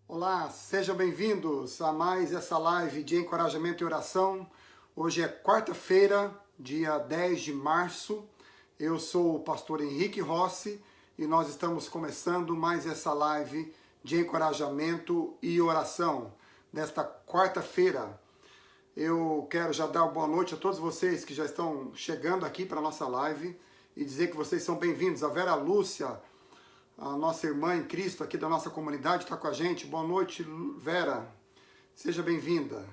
Olá, sejam bem-vindos a mais essa live de encorajamento e oração. Hoje é quarta-feira, dia 10 de março. Eu sou o pastor Henrique Rossi e nós estamos começando mais essa live de encorajamento e oração nesta quarta-feira. Eu quero já dar boa noite a todos vocês que já estão chegando aqui para a nossa live e dizer que vocês são bem-vindos. A Vera Lúcia, a nossa irmã em Cristo aqui da nossa comunidade, está com a gente. Boa noite, Vera. Seja bem-vinda.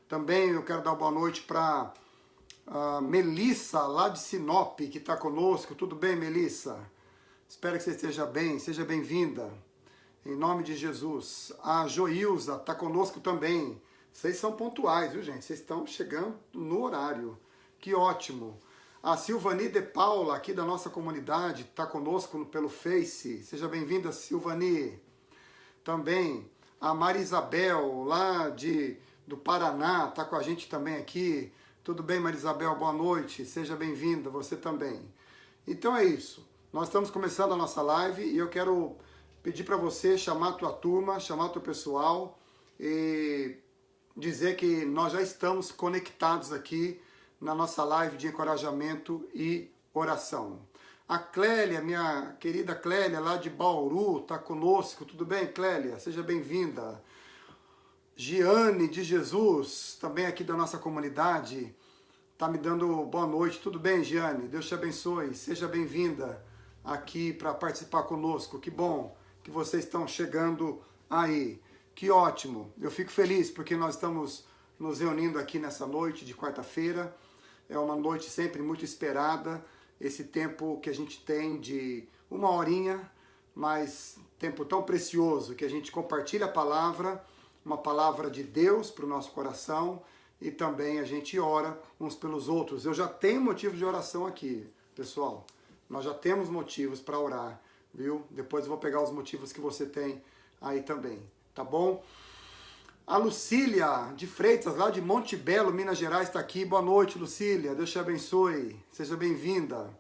Também eu quero dar boa noite para a Melissa, lá de Sinop, que está conosco. Tudo bem, Melissa? Espero que você esteja bem. Seja bem-vinda. Em nome de Jesus. A Joilza está conosco também. Vocês são pontuais, viu, gente? Vocês estão chegando no horário. Que ótimo. A Silvani de Paula, aqui da nossa comunidade, está conosco pelo Face. Seja bem-vinda, Silvani. Também a Maria Isabel, lá do Paraná, está com a gente também aqui. Tudo bem, Maria Isabel? Boa noite. Seja bem-vinda, você também. Então é isso. Nós estamos começando a nossa live e eu quero pedir para você chamar a tua turma, chamar o teu pessoal e dizer que nós já estamos conectados aqui na nossa live de encorajamento e oração. A Clélia, minha querida Clélia, lá de Bauru, está conosco. Tudo bem, Clélia? Seja bem-vinda. Giane de Jesus, também aqui da nossa comunidade, está me dando boa noite. Tudo bem, Giane? Deus te abençoe. Seja bem-vinda aqui para participar conosco. Que bom que vocês estão chegando aí. Que ótimo. Eu fico feliz porque nós estamos nos reunindo aqui nessa noite de quarta-feira. É uma noite sempre muito esperada, esse tempo que a gente tem de uma horinha, mas tempo tão precioso que a gente compartilha a palavra, uma palavra de Deus para o nosso coração e também a gente ora uns pelos outros. Eu já tenho motivo de oração aqui, pessoal. Nós já temos motivos para orar, viu? Depois eu vou pegar os motivos que você tem aí também, tá bom? A Lucília de Freitas, lá de Monte Belo, Minas Gerais, está aqui. Boa noite, Lucília. Deus te abençoe. Seja bem-vinda.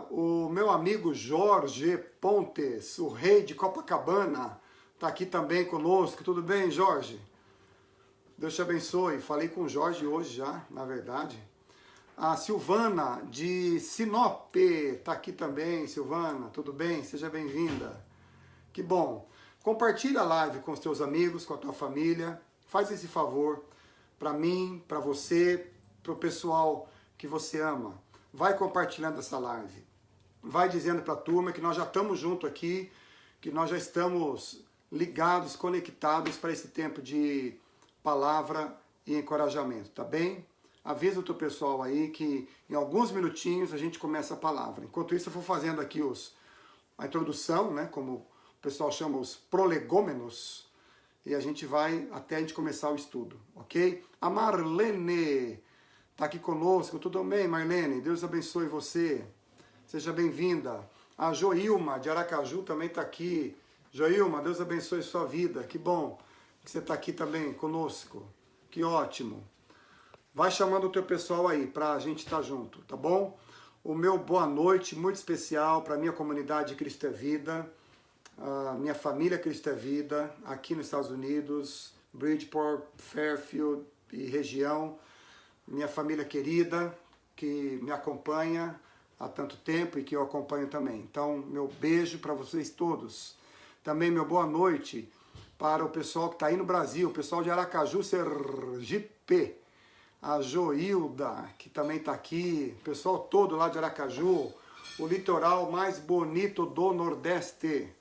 O meu amigo Jorge Pontes, o rei de Copacabana, está aqui também conosco. Tudo bem, Jorge? Deus te abençoe. Falei com o Jorge hoje já, na verdade. A Silvana de Sinop está aqui também. Silvana, tudo bem? Seja bem-vinda. Que bom. Compartilha a live com os teus amigos, com a tua família. Faz esse favor para mim, para você, para o pessoal que você ama. Vai compartilhando essa live. Vai dizendo para a turma que nós já estamos juntos aqui, que nós já estamos ligados, conectados para esse tempo de palavra e encorajamento, tá bem? Avisa o teu pessoal aí que em alguns minutinhos a gente começa a palavra. Enquanto isso eu vou fazendo aqui a introdução, né, como o pessoal chama os prolegômenos, e a gente vai até a gente começar o estudo, ok? A Marlene está aqui conosco. Tudo bem, Marlene? Deus abençoe você. Seja bem-vinda. A Joilma, de Aracaju, também está aqui. Joilma, Deus abençoe sua vida. Que bom que você está aqui também conosco. Que ótimo. Vai chamando o teu pessoal aí para a gente estar junto, tá bom? O meu boa noite muito especial para a minha comunidade Cristo é Vida, a minha família Cristo é Vida, aqui nos Estados Unidos, Bridgeport, Fairfield e região, minha família querida, que me acompanha há tanto tempo e que eu acompanho também. Então, meu beijo para vocês todos. Também meu boa noite para o pessoal que está aí no Brasil, o pessoal de Aracaju, Sergipe, a Joilda, que também está aqui, o pessoal todo lá de Aracaju, o litoral mais bonito do Nordeste,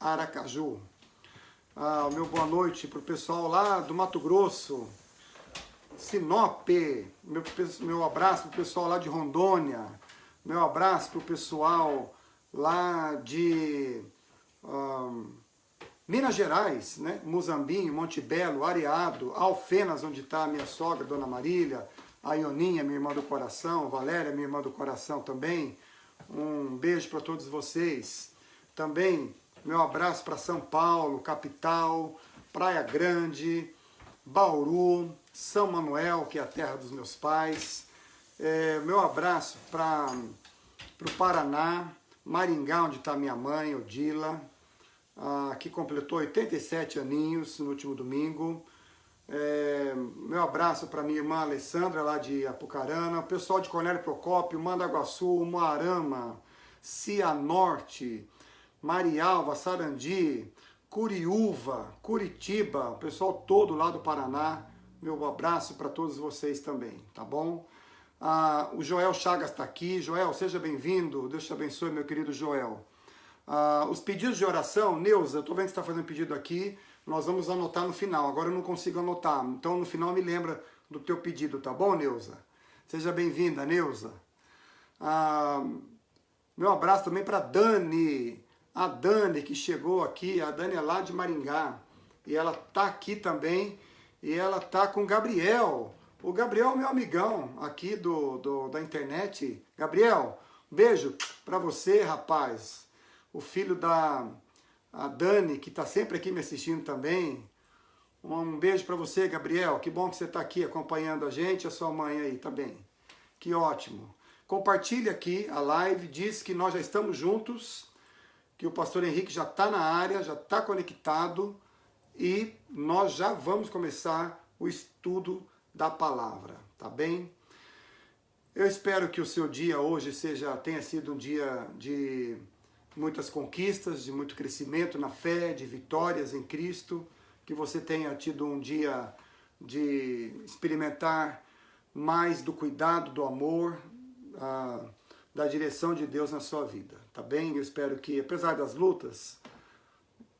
Aracaju. O meu boa noite para o pessoal lá do Mato Grosso, Sinop, meu abraço para o pessoal lá de Rondônia, meu abraço para o pessoal lá de Minas Gerais, né? Muzambinho, Monte Belo, Areado, Alfenas, onde está a minha sogra, Dona Marília, a Ioninha, minha irmã do coração, Valéria, minha irmã do coração também. Um beijo para todos vocês. Também meu abraço para São Paulo, capital, Praia Grande, Bauru, São Manuel, que é a terra dos meus pais. Meu abraço para o Paraná, Maringá, onde está minha mãe, Odila. que completou 87 aninhos no último domingo. Meu abraço para minha irmã Alessandra, lá de Apucarana, o pessoal de Cornélio Procópio, Mandaguaçu, Moarama, Cianorte, Marialva, Sarandi, Curiúva, Curitiba, o pessoal todo lá do Paraná. Meu abraço para todos vocês também, tá bom? O Joel Chagas está aqui. Joel, seja bem-vindo. Deus te abençoe, meu querido Joel. Os pedidos de oração, Neuza, eu estou vendo que você está fazendo pedido aqui. Nós vamos anotar no final. Agora eu não consigo anotar. Então no final me lembra do teu pedido, tá bom, Neuza? Seja bem-vinda, Neuza. Meu abraço também para Dani. A Dani que chegou aqui. A Dani é lá de Maringá. E ela tá aqui também. E ela tá com o Gabriel. O Gabriel é meu amigão aqui da internet. Gabriel, um beijo para você, rapaz. O filho da Dani, que está sempre aqui me assistindo também. Um beijo para você, Gabriel. Que bom que você está aqui acompanhando a gente. A sua mãe aí também. Que ótimo. Compartilhe aqui a live. Diz que nós já estamos juntos. Que o pastor Henrique já está na área, já está conectado. E nós já vamos começar o estudo da palavra, tá bem? Eu espero que o seu dia hoje tenha sido um dia de muitas conquistas, de muito crescimento na fé, de vitórias em Cristo, que você tenha tido um dia de experimentar mais do cuidado, do amor, da direção de Deus na sua vida, tá bem? Eu espero que, apesar das lutas,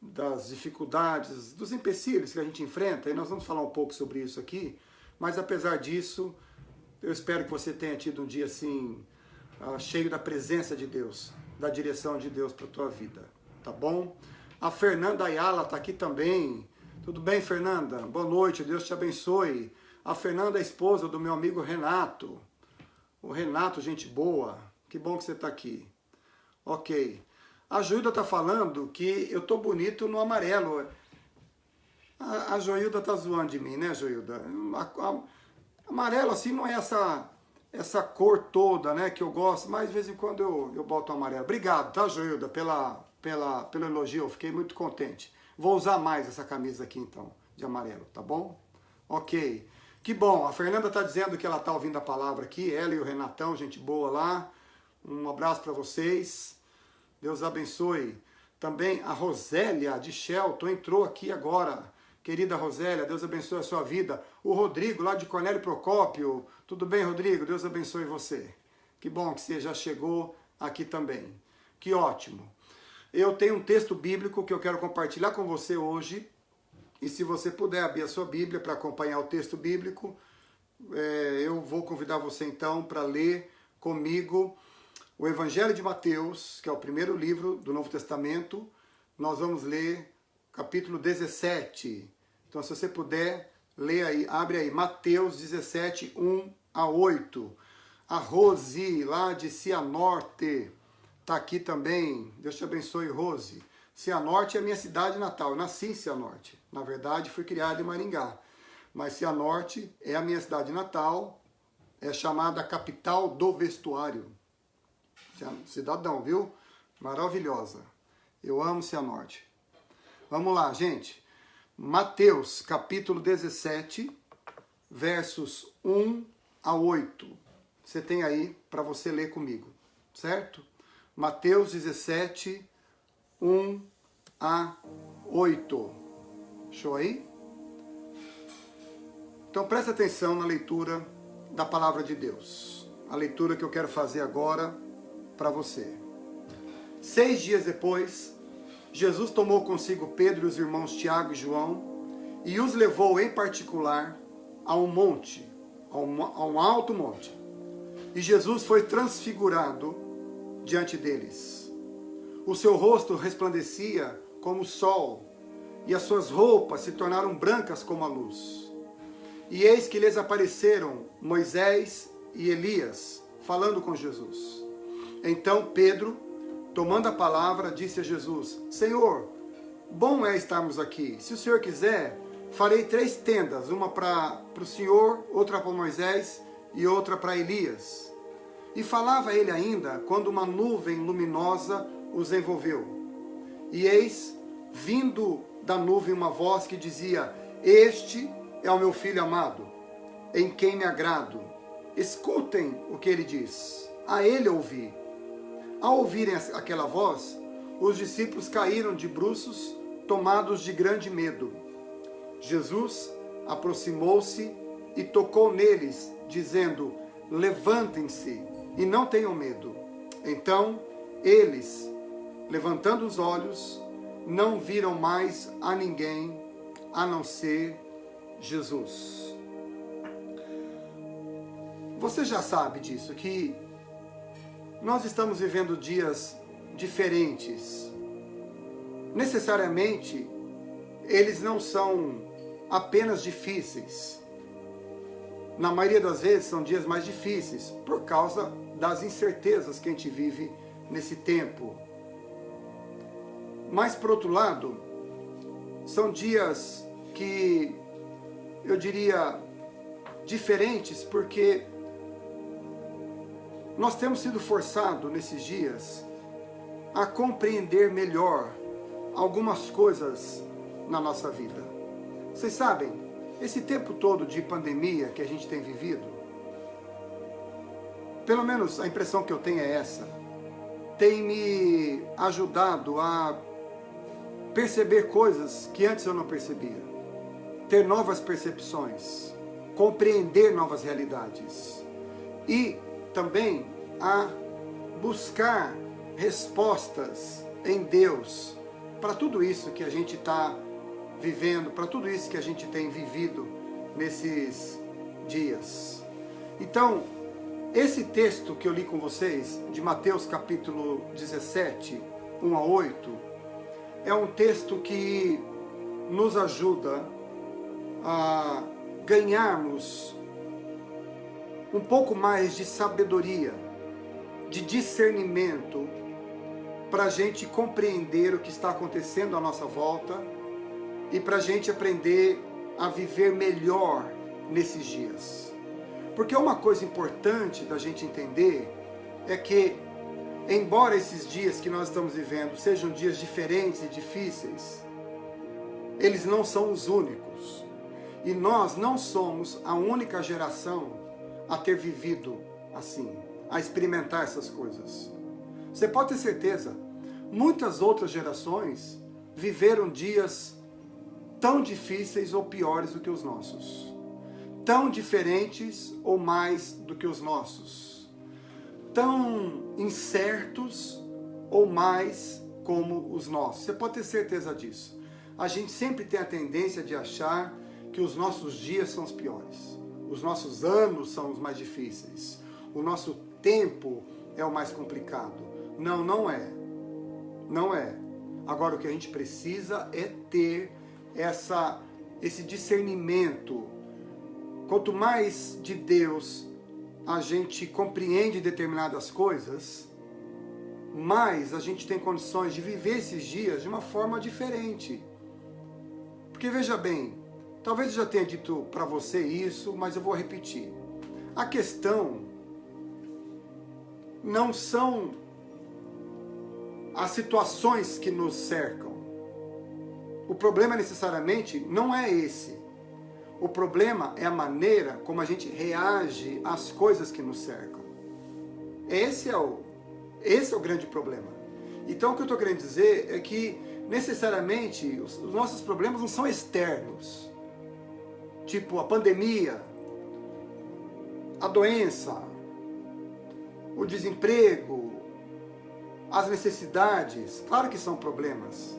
das dificuldades, dos empecilhos que a gente enfrenta, e nós vamos falar um pouco sobre isso aqui, mas apesar disso, eu espero que você tenha tido um dia assim, cheio da presença de Deus, da direção de Deus para a tua vida, tá bom? A Fernanda Ayala está aqui também. Tudo bem, Fernanda? Boa noite, Deus te abençoe. A Fernanda é esposa do meu amigo Renato. O Renato, gente boa. Que bom que você está aqui. Ok. A Joilda está falando que eu tô bonito no amarelo. A Joilda tá zoando de mim, né, Joilda? Amarelo assim não é essa cor toda, né, que eu gosto, mas de vez em quando eu boto amarelo. Obrigado, tá, Joilda, pelo elogio, eu fiquei muito contente. Vou usar mais essa camisa aqui então, de amarelo, tá bom? Ok. Que bom, a Fernanda tá dizendo que ela tá ouvindo a palavra aqui, ela e o Renatão, gente boa lá. Um abraço para vocês. Deus abençoe. Também a Rosélia de Shelton entrou aqui agora. Querida Rosélia, Deus abençoe a sua vida. O Rodrigo, lá de Cornélio Procópio. Tudo bem, Rodrigo? Deus abençoe você. Que bom que você já chegou aqui também. Que ótimo. Eu tenho um texto bíblico que eu quero compartilhar com você hoje. E se você puder abrir a sua Bíblia para acompanhar o texto bíblico, eu vou convidar você então para ler comigo o Evangelho de Mateus, que é o primeiro livro do Novo Testamento. Nós vamos ler capítulo 17. Então, se você puder, lê aí, abre aí, Mateus 17, 1 a 8. A Rose, lá de Cianorte, está aqui também. Deus te abençoe, Rose. Cianorte é a minha cidade natal. Eu nasci em Cianorte. Na verdade, fui criado em Maringá. Mas Cianorte é a minha cidade natal. É chamada capital do vestuário. Cidadão, viu? Maravilhosa. Eu amo Cianorte. Vamos lá, gente. Mateus, capítulo 17, versos 1 a 8. Você tem aí para você ler comigo, certo? Mateus 17, 1 a 8. Show aí? Então presta atenção na leitura da palavra de Deus. A leitura que eu quero fazer agora para você. 6 dias depois, Jesus tomou consigo Pedro e os irmãos Tiago e João e os levou em particular a um monte, a um alto monte. E Jesus foi transfigurado diante deles. O seu rosto resplandecia como o sol, e as suas roupas se tornaram brancas como a luz. E eis que lhes apareceram Moisés e Elias, falando com Jesus. Então Pedro, tomando a palavra, disse a Jesus: Senhor, bom é estarmos aqui. Se o Senhor quiser, farei 3 tendas, uma para o Senhor, outra para Moisés e outra para Elias. E falava ele ainda, quando uma nuvem luminosa os envolveu. E eis vindo da nuvem uma voz que dizia: este é o meu filho amado, em quem me agrado. Escutem o que ele diz. A ele ouvi. Ao ouvirem aquela voz, os discípulos caíram de bruços, tomados de grande medo. Jesus aproximou-se e tocou neles, dizendo: levantem-se e não tenham medo. Então eles, levantando os olhos, não viram mais a ninguém a não ser Jesus. Você já sabe disso, que nós estamos vivendo dias diferentes. Necessariamente, eles não são apenas difíceis. Na maioria das vezes são dias mais difíceis, por causa das incertezas que a gente vive nesse tempo. Mas, por outro lado, são dias que eu diria diferentes, porque nós temos sido forçados nesses dias a compreender melhor algumas coisas na nossa vida. Vocês sabem, esse tempo todo de pandemia que a gente tem vivido, pelo menos a impressão que eu tenho é essa, tem me ajudado a perceber coisas que antes eu não percebia, ter novas percepções, compreender novas realidades e também a buscar respostas em Deus para tudo isso que a gente está vivendo, para tudo isso que a gente tem vivido nesses dias. Então, esse texto que eu li com vocês, de Mateus capítulo 17, 1 a 8, é um texto que nos ajuda a ganharmos um pouco mais de sabedoria, de discernimento, para a gente compreender o que está acontecendo à nossa volta e para a gente aprender a viver melhor nesses dias. Porque uma coisa importante da gente entender é que, embora esses dias que nós estamos vivendo sejam dias diferentes e difíceis, eles não são os únicos. E nós não somos a única geração a ter vivido assim, a experimentar essas coisas. Você pode ter certeza, muitas outras gerações viveram dias tão difíceis ou piores do que os nossos, tão diferentes ou mais do que os nossos, tão incertos ou mais como os nossos. Você pode ter certeza disso. A gente sempre tem a tendência de achar que os nossos dias são os piores, os nossos anos são os mais difíceis, o nosso tempo é o mais complicado. Não, não é. Não é. Agora, o que a gente precisa é ter esse discernimento. Quanto mais de Deus a gente compreende determinadas coisas, mais a gente tem condições de viver esses dias de uma forma diferente. Porque veja bem, talvez eu já tenha dito para você isso, mas eu vou repetir. A questão não são as situações que nos cercam. O problema necessariamente não é esse. O problema é a maneira como a gente reage às coisas que nos cercam. Esse é o grande problema. Então o que eu estou querendo dizer é que necessariamente os nossos problemas não são externos. Tipo a pandemia, a doença, o desemprego, as necessidades. Claro que são problemas.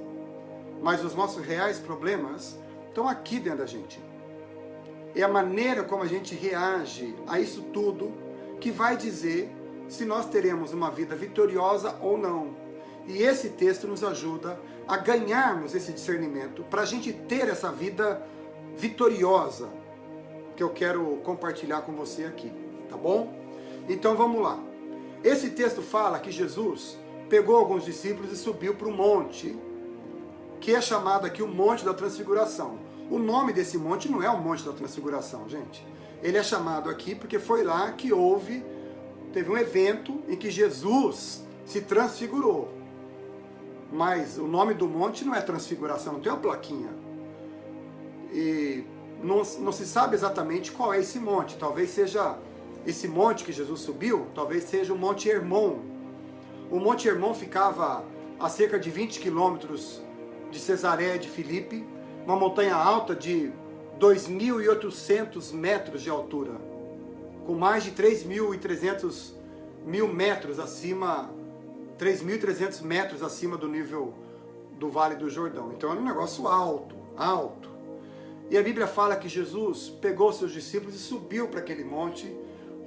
Mas os nossos reais problemas estão aqui dentro da gente. É a maneira como a gente reage a isso tudo que vai dizer se nós teremos uma vida vitoriosa ou não. E esse texto nos ajuda a ganharmos esse discernimento para a gente ter essa vida vitoriosa que eu quero compartilhar com você aqui, tá bom? Então vamos lá. Esse texto fala que Jesus pegou alguns discípulos e subiu para o monte, que é chamado aqui o Monte da Transfiguração. O nome desse monte não é o Monte da Transfiguração, gente. Ele é chamado aqui porque foi lá que teve um evento em que Jesus se transfigurou. mas o nome do monte não é Transfiguração, não tem uma plaquinha. E não se sabe exatamente qual é esse monte. Talvez seja esse monte que Jesus subiu, talvez seja o Monte Hermon. O Monte Hermon ficava a cerca de 20 quilômetros de Cesareia de Filipe, uma montanha alta de 2.800 metros de altura, com mais de 3.300 metros acima, 3.300 metros acima do nível do Vale do Jordão. Então era um negócio alto, alto. E a Bíblia fala que Jesus pegou seus discípulos e subiu para aquele monte,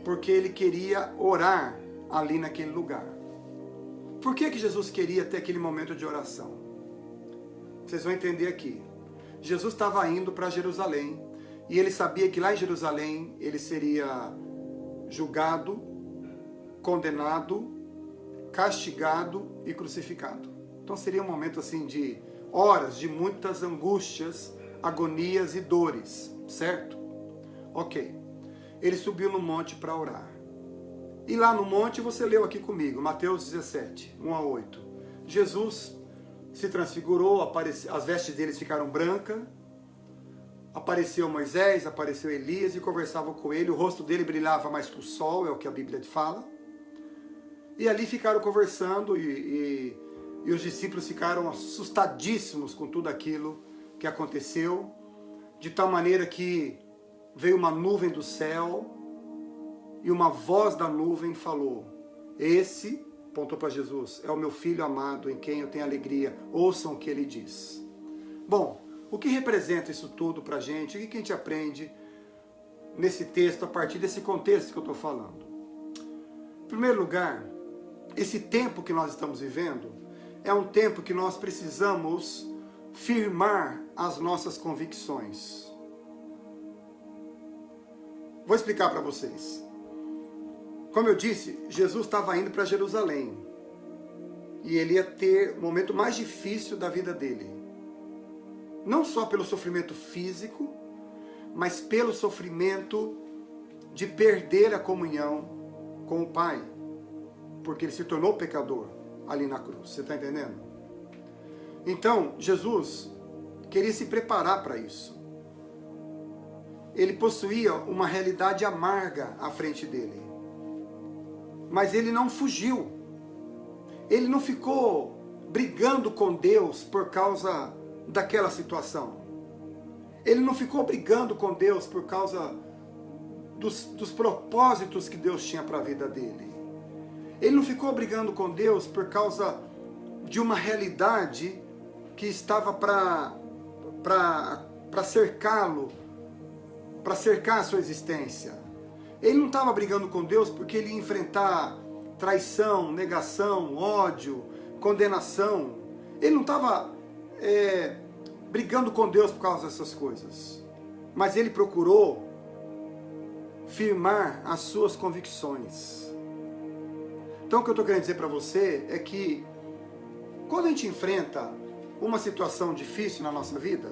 porque ele queria orar ali naquele lugar. Por que Jesus queria ter aquele momento de oração? Vocês vão entender aqui. Jesus estava indo para Jerusalém, e ele sabia que lá em Jerusalém ele seria julgado, condenado, castigado e crucificado. Então seria um momento assim de horas de muitas angústias, agonias e dores, certo? Ok. Ele subiu no monte para orar. E lá no monte você leu aqui comigo, Mateus 17, 1 a 8. Jesus se transfigurou, as vestes deles ficaram brancas, apareceu Moisés, apareceu Elias e conversavam com ele, o rosto dele brilhava mais que o sol, é o que a Bíblia fala. E ali ficaram conversando e os discípulos ficaram assustadíssimos com tudo aquilo que aconteceu, de tal maneira que veio uma nuvem do céu e uma voz da nuvem falou: esse, apontou para Jesus, é o meu filho amado em quem eu tenho alegria, ouçam o que ele diz. Bom, o que representa isso tudo para a gente? O que a gente aprende nesse texto, a partir desse contexto que eu estou falando? Em primeiro lugar, esse tempo que nós estamos vivendo é um tempo que nós precisamos firmar as nossas convicções. Vou explicar para vocês. Como eu disse, Jesus estava indo para Jerusalém. E ele ia ter o momento mais difícil da vida dele. Não só pelo sofrimento físico, mas pelo sofrimento de perder a comunhão com o Pai. Porque ele se tornou pecador ali na cruz. Você está entendendo? Então, Jesus queria se preparar para isso. Ele possuía uma realidade amarga à frente dele. Mas ele não fugiu. Ele não ficou brigando com Deus por causa daquela situação. Ele não ficou brigando com Deus por causa dos propósitos que Deus tinha para a vida dele. Ele não ficou brigando com Deus por causa de uma realidade que estava para cercá-lo, para cercar a sua existência. Ele não estava brigando com Deus porque ele ia enfrentar traição, negação, ódio, condenação. Ele não estava brigando com Deus por causa dessas coisas. Mas ele procurou firmar as suas convicções. Então o que eu estou querendo dizer para você é que quando a gente enfrenta uma situação difícil na nossa vida,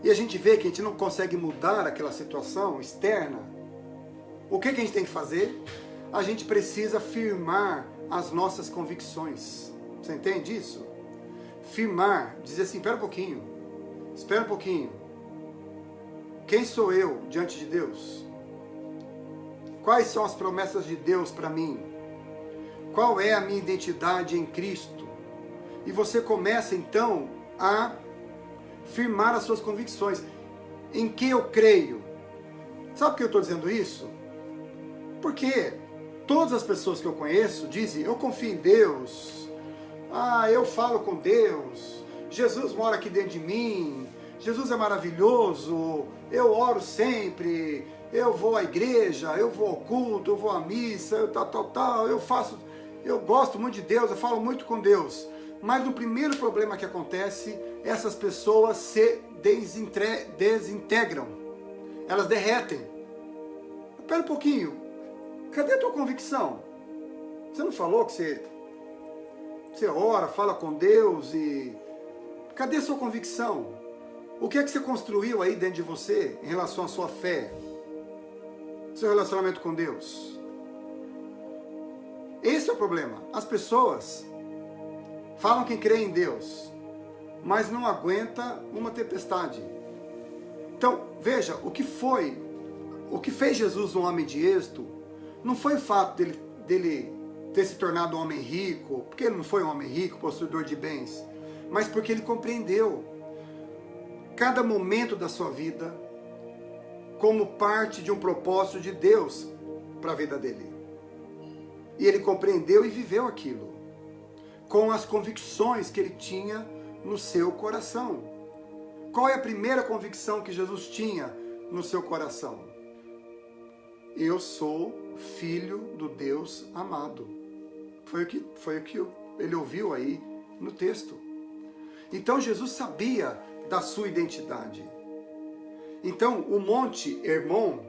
e a gente vê que a gente não consegue mudar aquela situação externa, o que a gente tem que fazer? A gente precisa firmar as nossas convicções. Você entende isso? Firmar, dizer assim, espera um pouquinho. Quem sou eu diante de Deus? Quais são as promessas de Deus para mim? Qual é a minha identidade em Cristo? E você começa então a firmar as suas convicções. Em que eu creio? Sabe por que eu estou dizendo isso? Porque todas as pessoas que eu conheço dizem, eu confio em Deus, eu falo com Deus, Jesus mora aqui dentro de mim, Jesus é maravilhoso, eu oro sempre, eu vou à igreja, eu vou ao culto, eu vou à missa, eu gosto muito de Deus, eu falo muito com Deus. Mas no primeiro problema que acontece, essas pessoas se desintegram. Elas derretem. Espera um pouquinho. Cadê a tua convicção? Você não falou que você ora, fala com Deus e... Cadê a sua convicção? O que é que você construiu aí dentro de você em relação à sua fé? Seu relacionamento com Deus? Esse é o problema. As pessoas, falam que creem em Deus, mas não aguenta uma tempestade. Então, veja, o que fez Jesus um homem de êxito, não foi o fato dele ter se tornado um homem rico, porque ele não foi um homem rico, possuidor de bens, mas porque ele compreendeu cada momento da sua vida como parte de um propósito de Deus para a vida dele. E ele compreendeu e viveu aquilo, com as convicções que ele tinha no seu coração. Qual é a primeira convicção que Jesus tinha no seu coração? Eu sou filho do Deus amado. Foi o que ele ouviu aí no texto. Então Jesus sabia da sua identidade. Então o Monte Hermon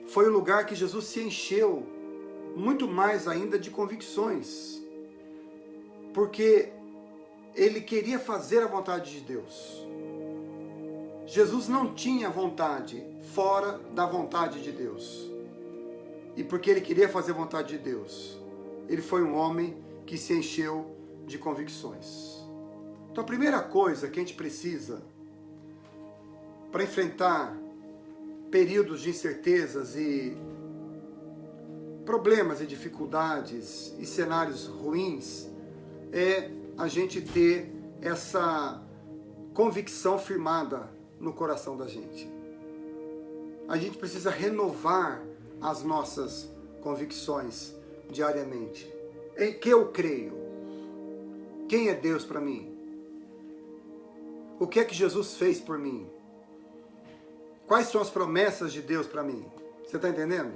foi o lugar que Jesus se encheu muito mais ainda de convicções, porque ele queria fazer a vontade de Deus. Jesus não tinha vontade fora da vontade de Deus. E porque ele queria fazer a vontade de Deus, ele foi um homem que se encheu de convicções. Então a primeira coisa que a gente precisa para enfrentar períodos de incertezas e problemas e dificuldades e cenários ruins é a gente ter essa convicção firmada no coração da gente. A gente precisa renovar as nossas convicções diariamente. Em que eu creio? Quem é Deus para mim? O que é que Jesus fez por mim? Quais são as promessas de Deus para mim? Você está entendendo?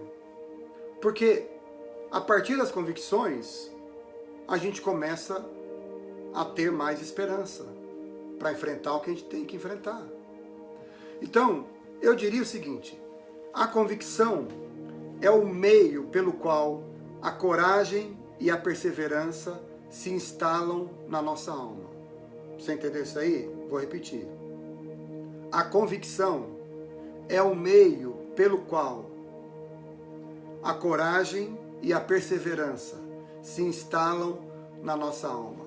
Porque a partir das convicções, a gente começa a ter mais esperança para enfrentar o que a gente tem que enfrentar. Então, eu diria o seguinte: a convicção é o meio pelo qual a coragem e a perseverança se instalam na nossa alma. Você entendeu isso aí? Vou repetir. A convicção é o meio pelo qual a coragem e a perseverança se instalam na nossa alma.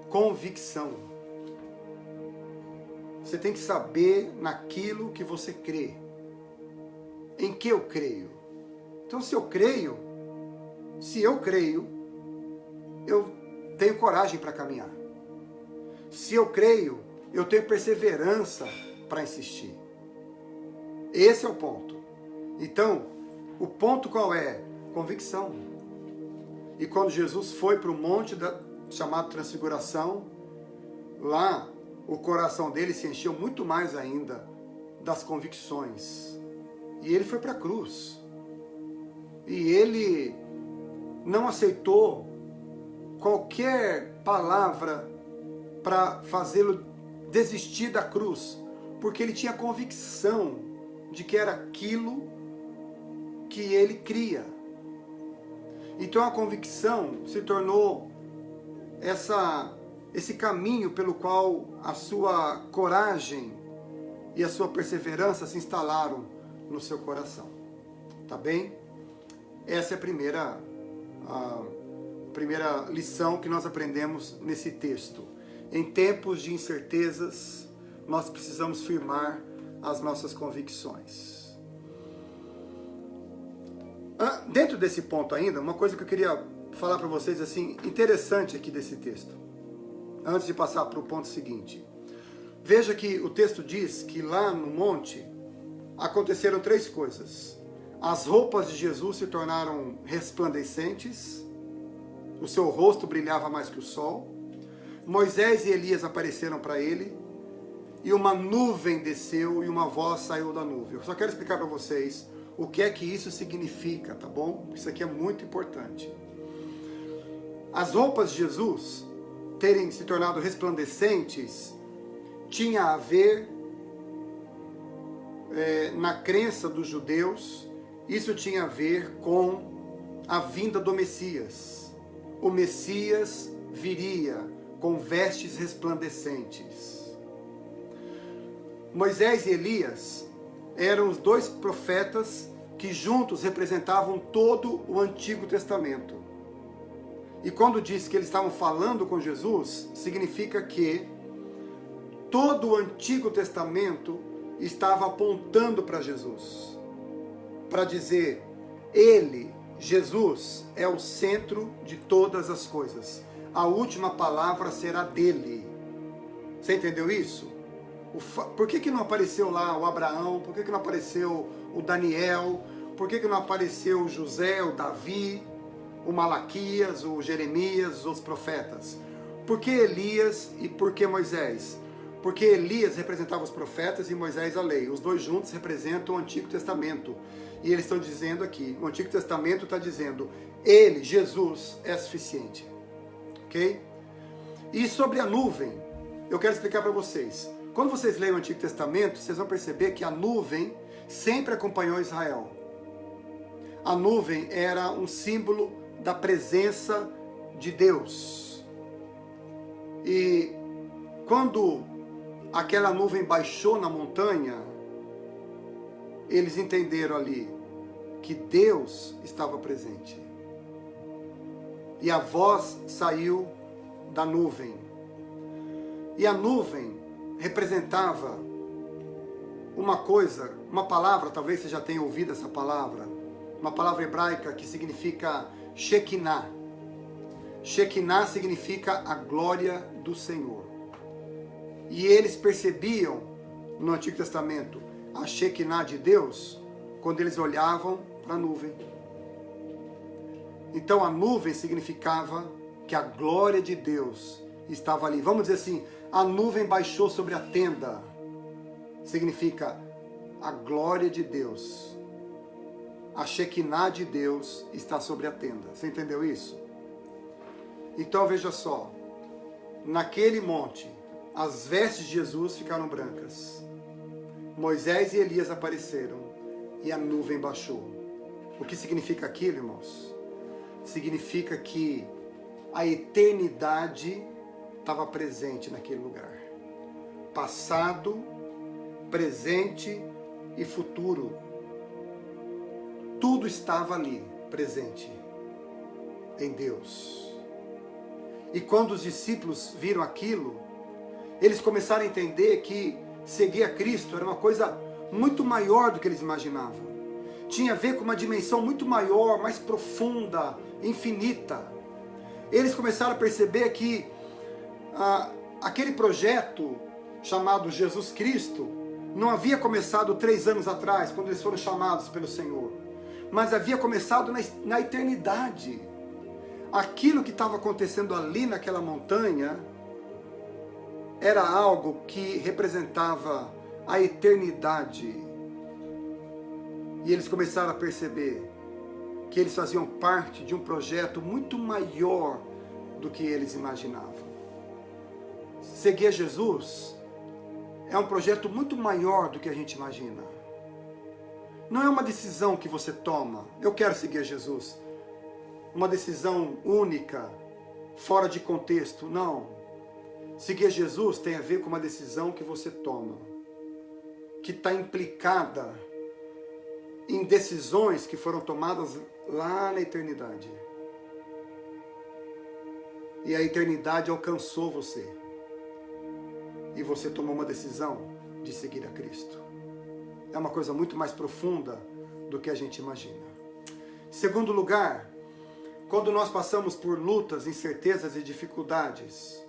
Convicção. Você tem que saber naquilo que você crê. Em que eu creio? Então, se eu creio, eu tenho coragem para caminhar. Se eu creio, eu tenho perseverança para insistir. Esse é o ponto. Então, o ponto qual é? Convicção. E quando Jesus foi para o monte chamado Transfiguração, lá o coração dele se encheu muito mais ainda das convicções. E ele foi para a cruz. E ele não aceitou qualquer palavra para fazê-lo desistir da cruz, porque ele tinha convicção de que era aquilo que ele cria. Então a convicção se tornou esse caminho pelo qual a sua coragem e a sua perseverança se instalaram no seu coração. Tá bem? Essa é a primeira lição que nós aprendemos nesse texto. Em tempos de incertezas, nós precisamos firmar as nossas convicções. Dentro desse ponto ainda, uma coisa que eu queria falar para vocês assim, interessante aqui desse texto, antes de passar para o ponto seguinte. Veja que o texto diz que lá no monte aconteceram 3 coisas. As roupas de Jesus se tornaram resplandecentes, o seu rosto brilhava mais que o sol, Moisés e Elias apareceram para ele, e uma nuvem desceu e uma voz saiu da nuvem. Eu só quero explicar para vocês o que é que isso significa, tá bom? Isso aqui é muito importante. As roupas de Jesus terem se tornado resplandecentes tinha a ver, na crença dos judeus, isso tinha a ver com a vinda do Messias. O Messias viria com vestes resplandecentes. Moisés e Elias eram os 2 profetas que juntos representavam todo o Antigo Testamento. E quando diz que eles estavam falando com Jesus, significa que todo o Antigo Testamento estava apontando para Jesus. Para dizer, ele, Jesus, é o centro de todas as coisas. A última palavra será dele. Você entendeu isso? Por que não apareceu lá o Abraão? Por que não apareceu o Daniel? Por que não apareceu o José, o Davi, o Malaquias, o Jeremias, os outros profetas? Por que Elias e por que Moisés? Porque Elias representava os profetas e Moisés a lei. Os dois juntos representam o Antigo Testamento. E eles estão dizendo aqui, o Antigo Testamento está dizendo, ele, Jesus, é suficiente. Ok? E sobre a nuvem, eu quero explicar para vocês. Quando vocês leem o Antigo Testamento, vocês vão perceber que a nuvem sempre acompanhou Israel. A nuvem era um símbolo da presença de Deus. E quando aquela nuvem baixou na montanha, eles entenderam ali que Deus estava presente. E a voz saiu da nuvem. E a nuvem representava uma coisa, uma palavra, talvez você já tenha ouvido essa palavra, uma palavra hebraica que significa Shekinah. Shekinah significa a glória do Senhor. E eles percebiam no Antigo Testamento a Shekinah de Deus quando eles olhavam para a nuvem. Então a nuvem significava que a glória de Deus estava ali. Vamos dizer assim, a nuvem baixou sobre a tenda. Significa a glória de Deus. A Shekinah de Deus está sobre a tenda. Você entendeu isso? Então veja só. Naquele monte, as vestes de Jesus ficaram brancas. Moisés e Elias apareceram e a nuvem baixou. O que significa aquilo, irmãos? Significa que a eternidade estava presente naquele lugar. Passado, presente e futuro. Tudo estava ali, presente, em Deus. E quando os discípulos viram aquilo, eles começaram a entender que seguir a Cristo era uma coisa muito maior do que eles imaginavam. Tinha a ver com uma dimensão muito maior, mais profunda, infinita. Eles começaram a perceber que aquele projeto chamado Jesus Cristo não havia começado 3 anos atrás, quando eles foram chamados pelo Senhor, mas havia começado na eternidade. Aquilo que estava acontecendo ali naquela montanha era algo que representava a eternidade. E eles começaram a perceber que eles faziam parte de um projeto muito maior do que eles imaginavam. Seguir Jesus é um projeto muito maior do que a gente imagina. Não é uma decisão que você toma, eu quero seguir Jesus. Uma decisão única, fora de contexto, não. Seguir Jesus tem a ver com uma decisão que você toma, que está implicada em decisões que foram tomadas lá na eternidade. E a eternidade alcançou você. E você tomou uma decisão de seguir a Cristo. É uma coisa muito mais profunda do que a gente imagina. Segundo lugar, quando nós passamos por lutas, incertezas e dificuldades,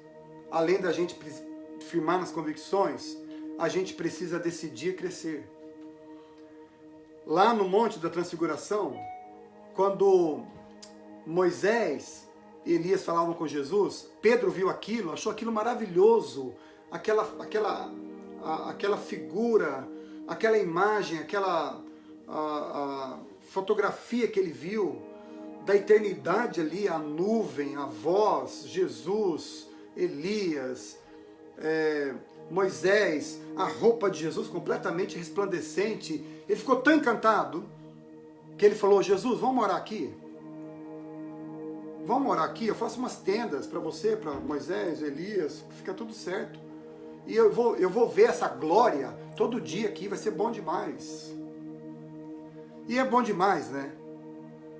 além da gente firmar nas convicções, a gente precisa decidir crescer. Lá no Monte da Transfiguração, quando Moisés e Elias falavam com Jesus, Pedro viu aquilo, achou aquilo maravilhoso, aquela figura, aquela imagem, aquela fotografia que ele viu da eternidade ali, a nuvem, a voz, Jesus, Elias, Moisés, a roupa de Jesus completamente resplandecente. Ele ficou tão encantado que ele falou: Jesus, vamos morar aqui? Vamos morar aqui? Eu faço umas tendas para você, para Moisés, Elias, fica tudo certo. E eu vou ver essa glória todo dia aqui, vai ser bom demais. E é bom demais, né?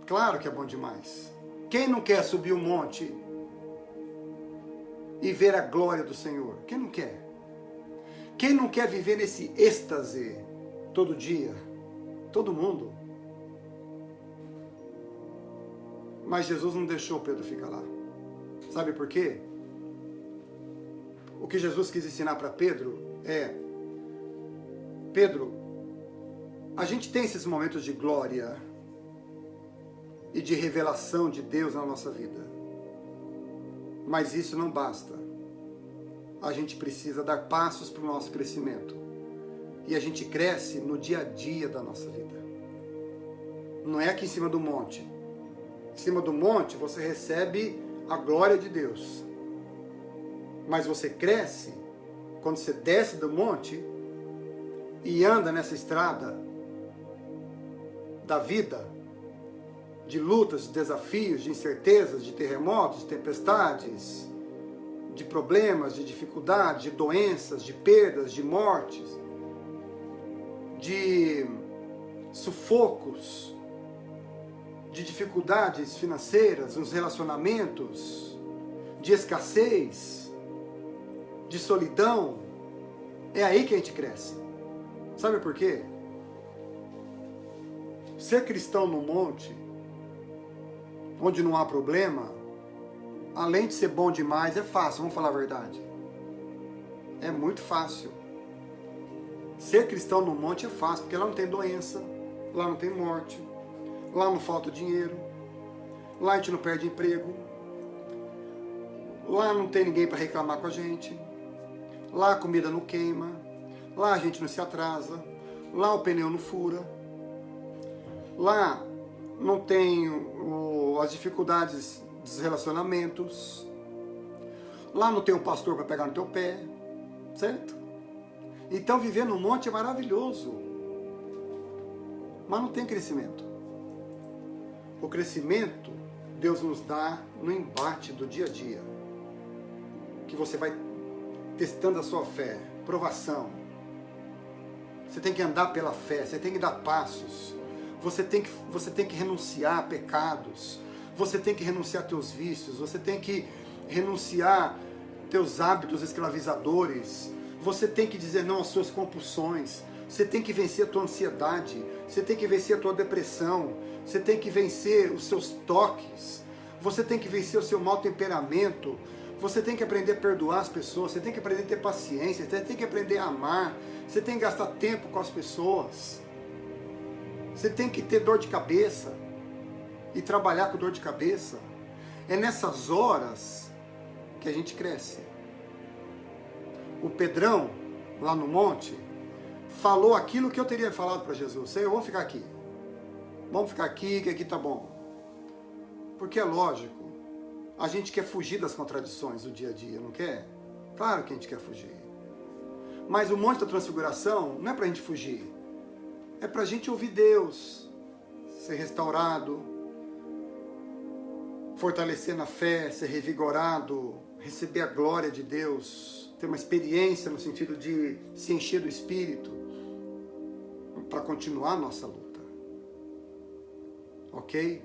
Claro que é bom demais. Quem não quer subir o monte e ver a glória do Senhor? Quem não quer? Quem não quer viver nesse êxtase todo dia? Todo mundo. Mas Jesus não deixou Pedro ficar lá. Sabe por quê? O que Jesus quis ensinar para Pedro é: Pedro, a gente tem esses momentos de glória e de revelação de Deus na nossa vida. Mas isso não basta. A gente precisa dar passos para o nosso crescimento. E a gente cresce no dia a dia da nossa vida. Não é aqui em cima do monte. Em cima do monte você recebe a glória de Deus. Mas você cresce quando você desce do monte e anda nessa estrada da vida, de lutas, de desafios, de incertezas, de terremotos, de tempestades, de problemas, de dificuldades, de doenças, de perdas, de mortes, de sufocos, de dificuldades financeiras, nos relacionamentos, de escassez, de solidão. É aí que a gente cresce. Sabe por quê? Ser cristão no monte, onde não há problema, além de ser bom demais, é fácil, vamos falar a verdade. É muito fácil. Ser cristão no monte é fácil, porque lá não tem doença, lá não tem morte, lá não falta dinheiro, lá a gente não perde emprego, lá não tem ninguém para reclamar com a gente, lá a comida não queima, lá a gente não se atrasa, lá o pneu não fura, lá não tem as dificuldades dos relacionamentos, lá não tem um pastor para pegar no teu pé, certo? Então viver no monte é maravilhoso, mas não tem crescimento. O crescimento Deus nos dá no embate do dia a dia, que você vai testando a sua fé, provação. Você tem que andar pela fé, você tem que dar passos, você tem que renunciar a pecados, você tem que renunciar a teus vícios, você tem que renunciar teus hábitos escravizadores, você tem que dizer não às suas compulsões, você tem que vencer a tua ansiedade, você tem que vencer a tua depressão, você tem que vencer os seus toques, você tem que vencer o seu mau temperamento, você tem que aprender a perdoar as pessoas, você tem que aprender a ter paciência, você tem que aprender a amar, você tem que gastar tempo com as pessoas, você tem que ter dor de cabeça e trabalhar com dor de cabeça. É nessas horas que a gente cresce. O Pedrão, lá no monte, falou aquilo que eu teria falado para Jesus: Senhor, vamos ficar aqui. Vamos ficar aqui, que aqui tá bom. Porque é lógico, a gente quer fugir das contradições do dia a dia, não quer? Claro que a gente quer fugir. Mas o Monte da Transfiguração não é para a gente fugir. É para a gente ouvir Deus, ser restaurado, fortalecer na fé, ser revigorado, receber a glória de Deus, ter uma experiência no sentido de se encher do Espírito, para continuar a nossa luta. Ok?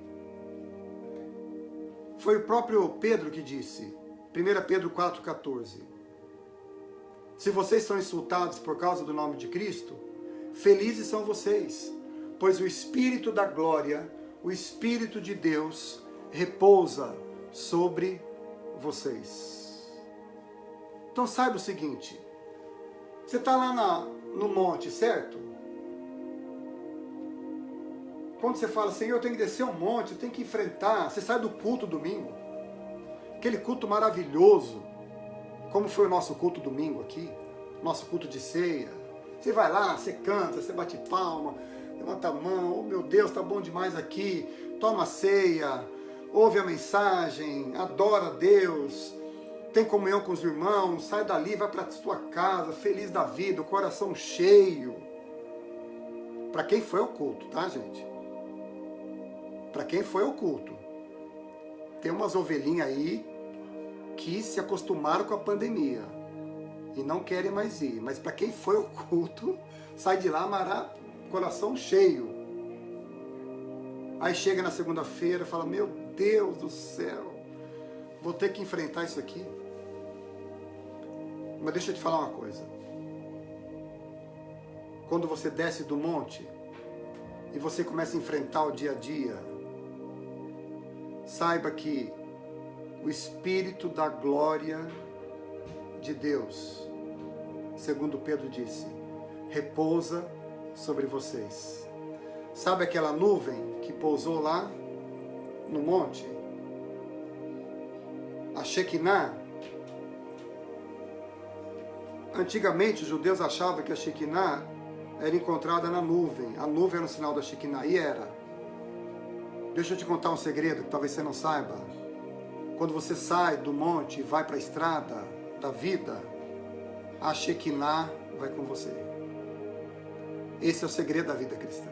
Foi o próprio Pedro que disse, 1 Pedro 4,14, se vocês são insultados por causa do nome de Cristo, felizes são vocês, pois o Espírito da glória, o Espírito de Deus, repousa sobre vocês. Então saiba o seguinte, você está lá no monte, certo? Quando você fala, Senhor, eu tenho que descer um monte, eu tenho que enfrentar, você sai do culto domingo, aquele culto maravilhoso, como foi o nosso culto domingo aqui, nosso culto de ceia. Você vai lá, você canta, você bate palma, levanta a mão, oh meu Deus, tá bom demais aqui, toma a ceia, ouve a mensagem, adora a Deus, tem comunhão com os irmãos, sai dali, vai para a sua casa, feliz da vida, o coração cheio. Para quem foi ao culto, tá, gente? Para quem foi ao culto. Tem umas ovelhinhas aí que se acostumaram com a pandemia e não querem mais ir. Mas para quem foi ao culto, sai de lá, coração cheio. Aí chega na segunda-feira e fala, meu Deus do céu, vou ter que enfrentar isso aqui. Mas deixa eu te falar uma coisa. Quando você desce do monte e você começa a enfrentar o dia a dia, saiba que o Espírito da glória de Deus, segundo Pedro disse, repousa sobre vocês. Sabe aquela nuvem que pousou lá no monte? A Shekinah. Antigamente os judeus achavam que a Shekinah era encontrada na nuvem. A nuvem era um sinal da Shekinah, e era. Deixa eu te contar um segredo que talvez você não saiba. Quando você sai do monte e vai para a estrada da vida, a Shekinah vai com você. Esse é o segredo da vida cristã.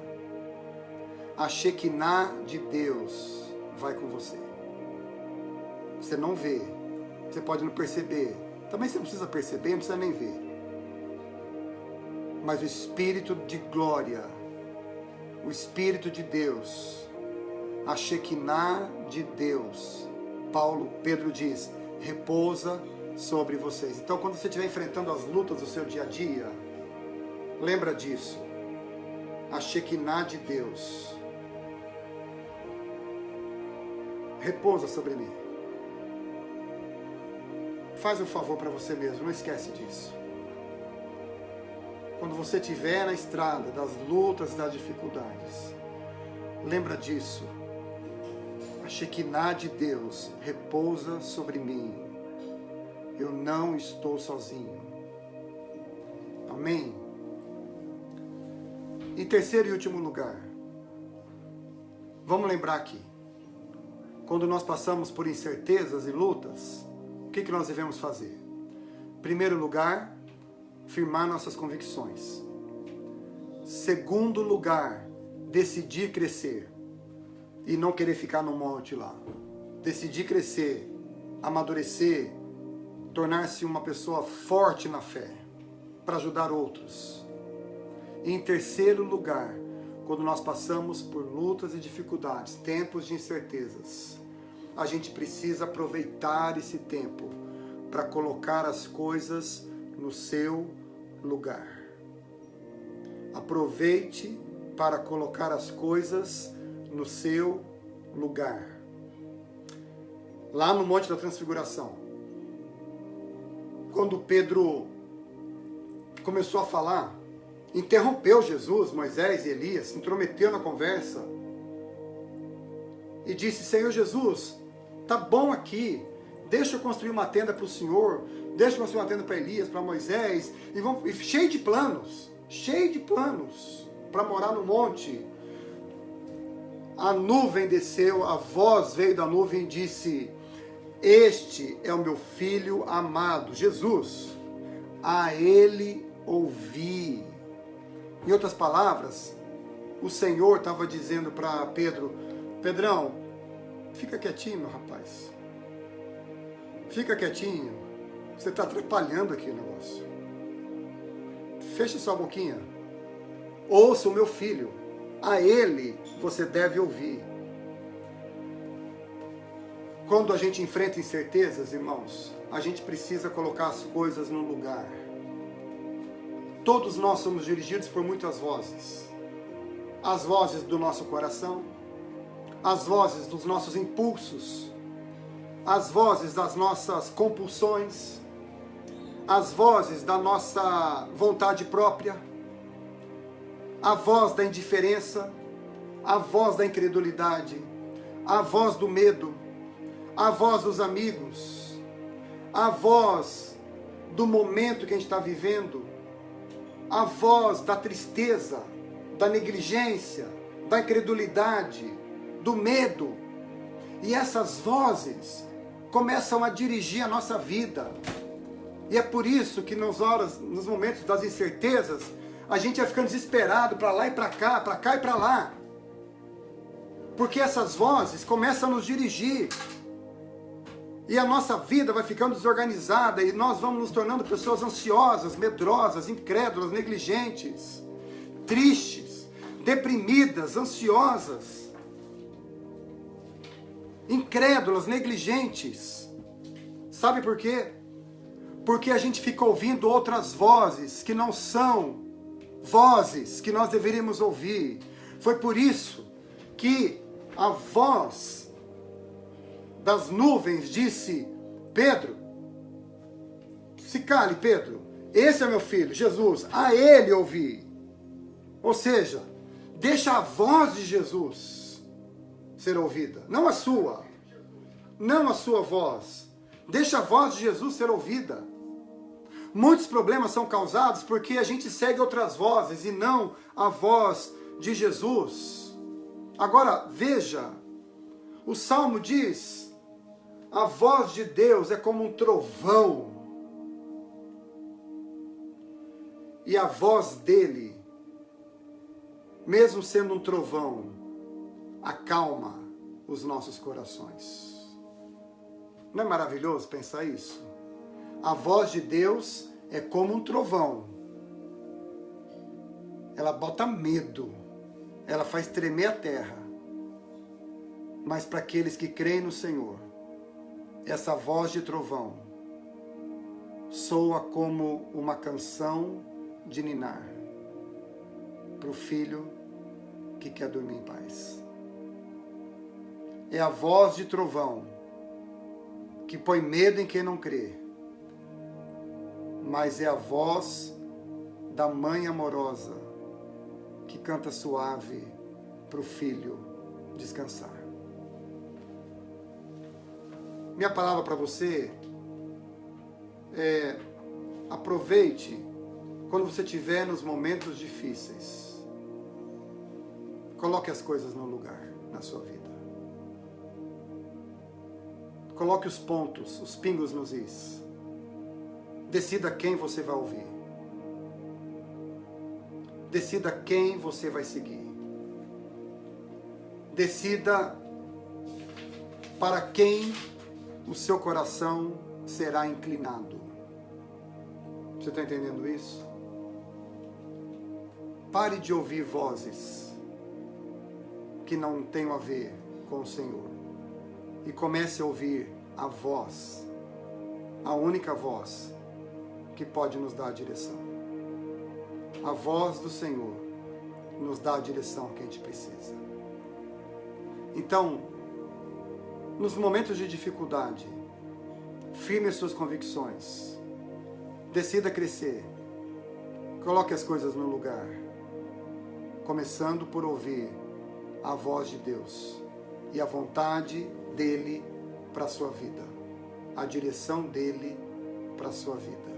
A Shekinah de Deus vai com você. Você não vê, você pode não perceber. Também você não precisa perceber, não precisa nem ver. Mas o Espírito de glória, o Espírito de Deus, a Shekinah de Deus, Pedro diz, repousa sobre vocês. Então, quando você estiver enfrentando as lutas do seu dia a dia, lembra disso. A Shekinah de Deus repousa sobre mim. Faz um favor para você mesmo, não esquece disso. Quando você estiver na estrada das lutas e das dificuldades, lembra disso. A Shekinah de Deus repousa sobre mim. Eu não estou sozinho. Amém? Em terceiro e último lugar, vamos lembrar aqui. Quando nós passamos por incertezas e lutas, o que nós devemos fazer? Em primeiro lugar, firmar nossas convicções. Segundo lugar, decidir crescer e não querer ficar no monte lá. Decidir crescer, amadurecer, tornar-se uma pessoa forte na fé, para ajudar outros. E em terceiro lugar, quando nós passamos por lutas e dificuldades, tempos de incertezas, a gente precisa aproveitar esse tempo para colocar as coisas no seu lugar. Aproveite para colocar as coisas no seu lugar. Lá no Monte da Transfiguração, quando Pedro começou a falar, interrompeu Jesus, Moisés e Elias, se intrometeu na conversa e disse, Senhor Jesus, tá bom aqui, deixa eu construir uma tenda para o Senhor, deixa eu construir uma tenda para Elias, para Moisés, e cheio de planos para morar no monte. A nuvem desceu, a voz veio da nuvem e disse, este é o meu filho amado, Jesus, a ele ouvi. Em outras palavras, o Senhor estava dizendo para Pedro, Pedrão, fica quietinho, meu rapaz. Fica quietinho. Você está atrapalhando aqui o negócio. Feche sua boquinha. Ouça o meu filho. A ele você deve ouvir. Quando a gente enfrenta incertezas, irmãos, a gente precisa colocar as coisas no lugar. Todos nós somos dirigidos por muitas vozes. As vozes do nosso coração, as vozes dos nossos impulsos, as vozes das nossas compulsões, as vozes da nossa vontade própria, a voz da indiferença, a voz da incredulidade, a voz do medo, a voz dos amigos, a voz do momento que a gente está vivendo, a voz da tristeza, da negligência, da incredulidade, do medo. E essas vozes começam a dirigir a nossa vida. E é por isso que nos momentos das incertezas, a gente vai ficando desesperado para lá e para cá e para lá. Porque essas vozes começam a nos dirigir. E a nossa vida vai ficando desorganizada e nós vamos nos tornando pessoas ansiosas, medrosas, incrédulas, negligentes, tristes, deprimidas, ansiosas. incrédulas, negligentes. Sabe por quê? Porque a gente fica ouvindo outras vozes que não são vozes que nós deveríamos ouvir. Foi por isso que a voz das nuvens disse: Pedro, se cale, Pedro, esse é meu filho, Jesus, a ele ouvi. Ou seja, deixa a voz de Jesus ser ouvida, não a sua voz. Deixa a voz de Jesus ser ouvida. Muitos problemas são causados porque a gente segue outras vozes e não a voz de Jesus. Agora, veja, o Salmo diz: a voz de Deus é como um trovão. E a voz dele, mesmo sendo um trovão, acalma os nossos corações. Não é maravilhoso pensar isso? A voz de Deus é como um trovão. Ela bota medo. Ela faz tremer a terra. Mas para aqueles que creem no Senhor, essa voz de trovão soa como uma canção de ninar para o filho que quer dormir em paz. É a voz de trovão que põe medo em quem não crê, mas é a voz da mãe amorosa que canta suave para o filho descansar. Minha palavra para você é: aproveite quando você estiver nos momentos difíceis. Coloque as coisas no lugar na sua vida. Coloque os pontos, os pingos nos is. Decida quem você vai ouvir. Decida quem você vai seguir. Decida para quem o seu coração será inclinado. Você está entendendo isso? Pare de ouvir vozes que não tenham a ver com o Senhor. E comece a ouvir a voz, a única voz que pode nos dar a direção. A voz do Senhor nos dá a direção que a gente precisa. Então, nos momentos de dificuldade, firme as suas convicções. Decida crescer. Coloque as coisas no lugar. Começando por ouvir a voz de Deus e a vontade dele para a sua vida. A direção dele para a sua vida.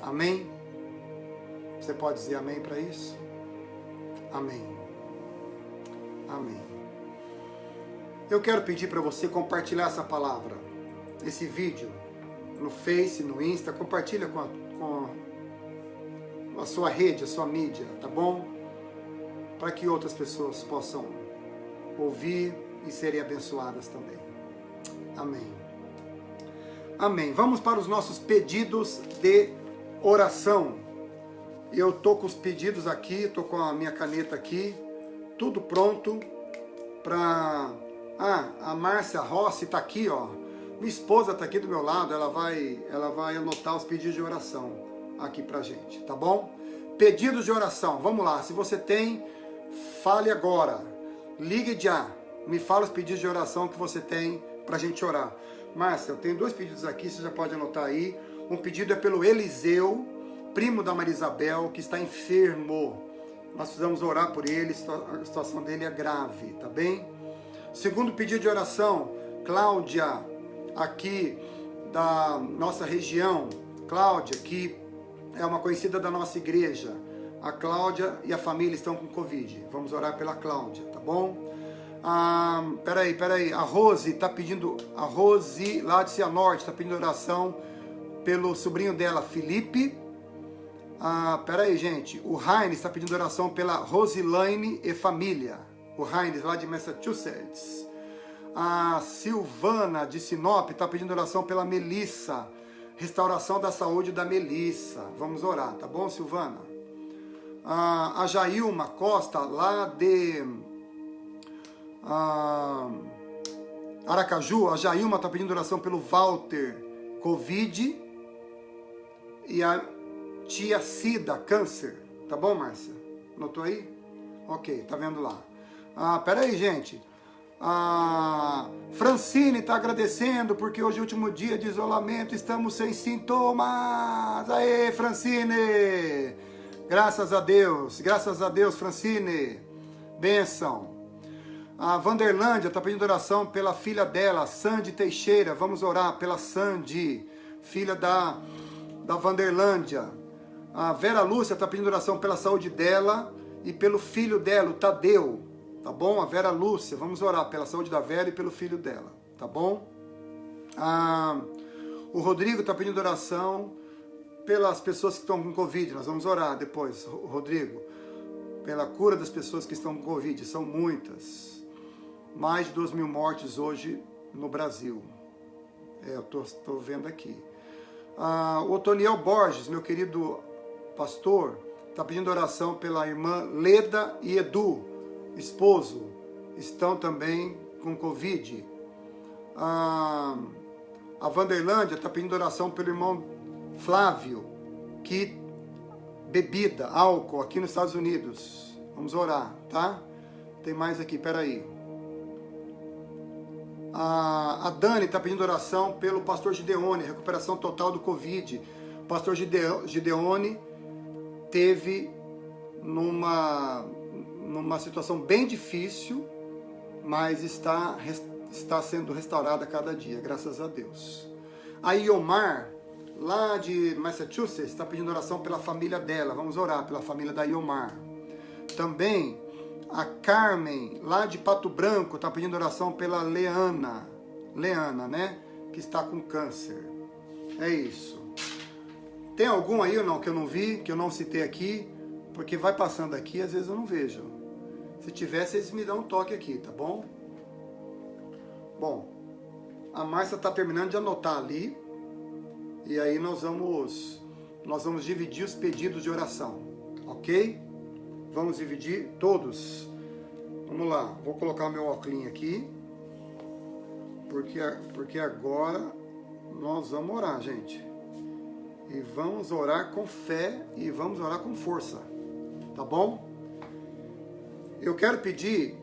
Amém? Você pode dizer amém para isso? Amém. Amém. Eu quero pedir para você compartilhar essa palavra, esse vídeo, no Face, no Insta. Compartilha com a sua rede, a sua mídia, tá bom? Para que outras pessoas possam ouvir e serem abençoadas também. Amém. Amém. Vamos para os nossos pedidos de oração. Eu estou com os pedidos aqui, estou com a minha caneta aqui, tudo pronto para... a Márcia Rossi está aqui, ó. Minha esposa está aqui do meu lado, ela vai anotar os pedidos de oração aqui pra gente, tá bom? Pedidos de oração, vamos lá. Se você tem, fale agora. Ligue já. Me fala os pedidos de oração que você tem pra gente orar. Márcia, eu tenho 2 pedidos aqui, você já pode anotar aí. Um pedido é pelo Eliseu, primo da Maria Isabel, que está enfermo. Nós precisamos orar por ele, a situação dele é grave, tá bem? Segundo pedido de oração, Cláudia, aqui da nossa região. Cláudia, que é uma conhecida da nossa igreja. A Cláudia e a família estão com Covid. Vamos orar pela Cláudia, tá bom? Peraí. A Rose está pedindo, a Rose lá de Cianorte está pedindo oração pelo sobrinho dela, Felipe. Peraí, gente. O Heinz está pedindo oração pela Rosilane e família. O Heinz lá de Massachusetts. A Silvana de Sinop está pedindo oração pela Melissa. Restauração da saúde da Melissa. Vamos orar, tá bom, Silvana? A Jailma Costa lá de... Aracaju, a Jailma está pedindo oração pelo Walter, Covid, e a tia Cida, câncer. Tá bom, Márcia? Notou aí? Ok, tá vendo lá. Pera aí, gente. Francine está agradecendo porque hoje é o último dia de isolamento, estamos sem sintomas. Aê, Francine! Graças a Deus, Francine. Bênção. A Vanderlândia está pedindo oração pela filha dela, Sandy Teixeira. Vamos orar pela Sandy, filha da Vanderlândia. A Vera Lúcia está pedindo oração pela saúde dela e pelo filho dela, o Tadeu. Tá bom? A Vera Lúcia, vamos orar pela saúde da Vera e pelo filho dela. Tá bom? O Rodrigo está pedindo oração pelas pessoas que estão com Covid. Nós vamos orar depois, Rodrigo. Pela cura das pessoas que estão com Covid. São muitas. Mais de 2.000 mortes hoje no Brasil. Eu estou vendo aqui. O Otoniel Borges, meu querido pastor, está pedindo oração pela irmã Leda e Edu, esposo, estão também com Covid. A Vanderlândia está pedindo oração pelo irmão Flávio, que bebida, álcool, aqui nos Estados Unidos. Vamos orar, tá? Tem mais aqui, peraí. A Dani está pedindo oração pelo pastor Gideone, recuperação total do Covid. O pastor Gideone teve numa situação bem difícil, mas está sendo restaurada a cada dia, graças a Deus. A Iomar, lá de Massachusetts, está pedindo oração pela família dela. Vamos orar pela família da Iomar. Também a Carmen, lá de Pato Branco, está pedindo oração pela Leana, né? Que está com câncer. É isso. Tem algum aí ou não que eu não vi, que eu não citei aqui? Porque vai passando aqui, às vezes eu não vejo. Se tiver, vocês me dão um toque aqui, tá bom? Bom, a Márcia está terminando de anotar ali. E aí nós vamos dividir os pedidos de oração, ok? Vamos dividir todos. Vamos lá, vou colocar o meu óculos aqui. Porque agora nós vamos orar, gente. E vamos orar com fé e vamos orar com força. Tá bom? Eu quero pedir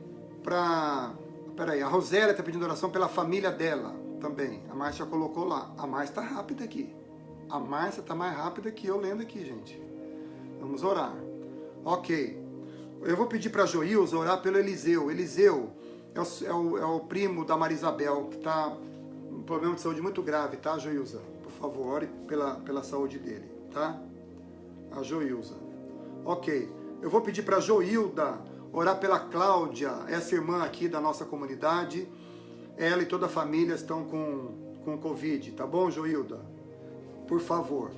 para... Peraí, a Rosélia está pedindo oração pela família dela também. A Márcia colocou lá. A Márcia está rápida aqui. A Márcia está mais rápida que eu lendo aqui, gente. Vamos orar. Ok. Eu vou pedir para a Joilza orar pelo Eliseu. Eliseu é o primo da Maria Isabel, que está com um problema de saúde muito grave, tá, Joilza? Por favor, ore pela saúde dele, tá? A Joilza. Ok. Eu vou pedir para a Joilda orar pela Cláudia, essa irmã aqui da nossa comunidade. Ela e toda a família estão com Covid, tá bom, Joilda? Por favor.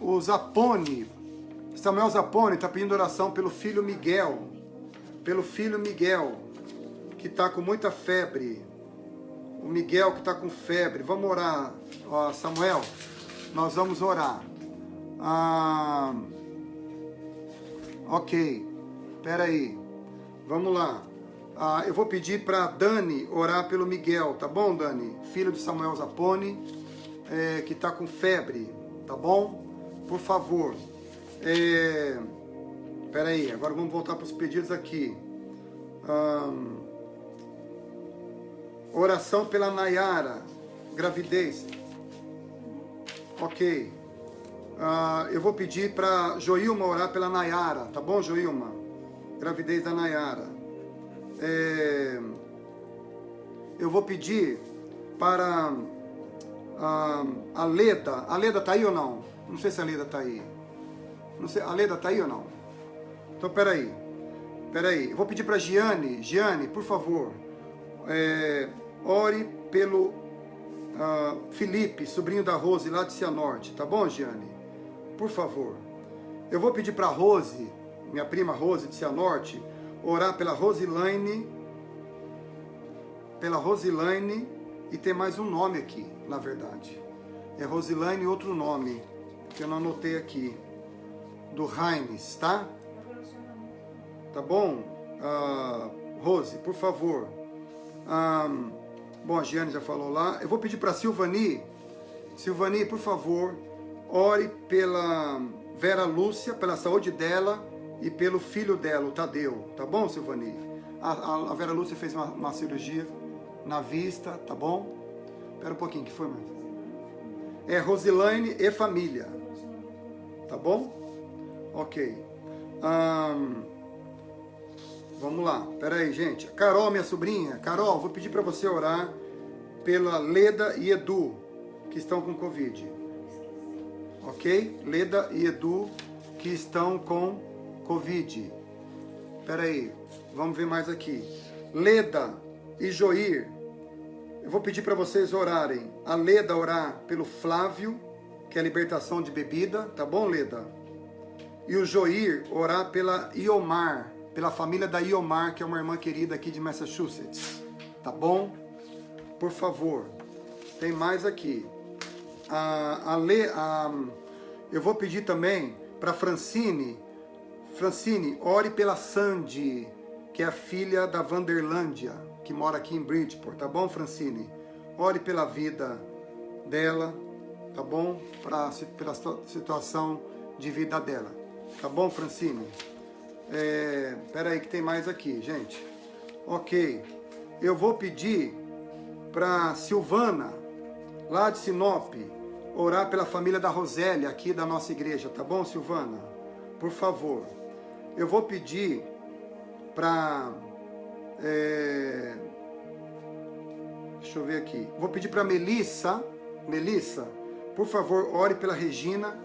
O Zapone, Samuel Zapone está pedindo oração pelo filho Miguel. Pelo filho Miguel, que está com muita febre. O Miguel que está com febre. Vamos orar, Samuel. Nós vamos orar. Ok. Espera aí. Vamos lá. Eu vou pedir para Dani orar pelo Miguel, tá bom, Dani? Filho de Samuel Zapone, que está com febre, tá bom? Por favor. Espera aí, agora vamos voltar para os pedidos aqui. Oração pela Nayara, gravidez. Ok. Eu vou pedir para Joilma orar pela Nayara, tá bom, Joilma? Gravidez da Nayara. Eu vou pedir para a Leda. A Leda tá aí ou não? Não sei se a Leda tá aí. Não sei, a Leda tá aí ou não? Então, peraí. Eu vou pedir para Giane. Giane, por favor, ore pelo Felipe, sobrinho da Rose, lá de Cianorte. Tá bom, Giane? Por favor. Eu vou pedir para Rose, minha prima Rose de Cianorte, orar pela Rosilaine, e tem mais um nome aqui, na verdade. É Rosilaine e outro nome, que eu não anotei aqui, do Heinz, tá? Tá bom? Rose, por favor. Bom, a Giane já falou lá. Eu vou pedir para Silvani. Silvani, por favor, ore pela Vera Lúcia, pela saúde dela e pelo filho dela, o Tadeu. Tá bom, Silvani? A Vera Lúcia fez uma cirurgia na vista, tá bom? Espera um pouquinho, que foi, mãe? É Rosilane e família. Tá bom? Ok. Vamos lá. Pera aí, gente. Carol, minha sobrinha. Carol, vou pedir para você orar pela Leda e Edu, que estão com Covid. Ok? Leda e Edu, que estão com Covid. Pera aí. Vamos ver mais aqui. Leda e Joir. Eu vou pedir para vocês orarem. A Leda orar pelo Flávio, que é a libertação de bebida. Tá bom, Leda? E o Joir orar pela Iomar, pela família da Iomar, que é uma irmã querida aqui de Massachusetts. Tá bom? Por favor. Tem mais aqui. Eu vou pedir também para Francine. Francine, ore pela Sandy, que é a filha da Vanderlândia, que mora aqui em Bridgeport. Tá bom, Francine? Ore pela vida dela, tá bom? Pela situação de vida dela. Tá bom, Francine? Pera aí que tem mais aqui, gente. Ok. Eu vou pedir para Silvana, lá de Sinop, orar pela família da Rosélia, aqui da nossa igreja. Tá bom, Silvana? Por favor. Eu vou pedir para... deixa eu ver aqui. Vou pedir para Melissa. Melissa, por favor, ore pela Regina.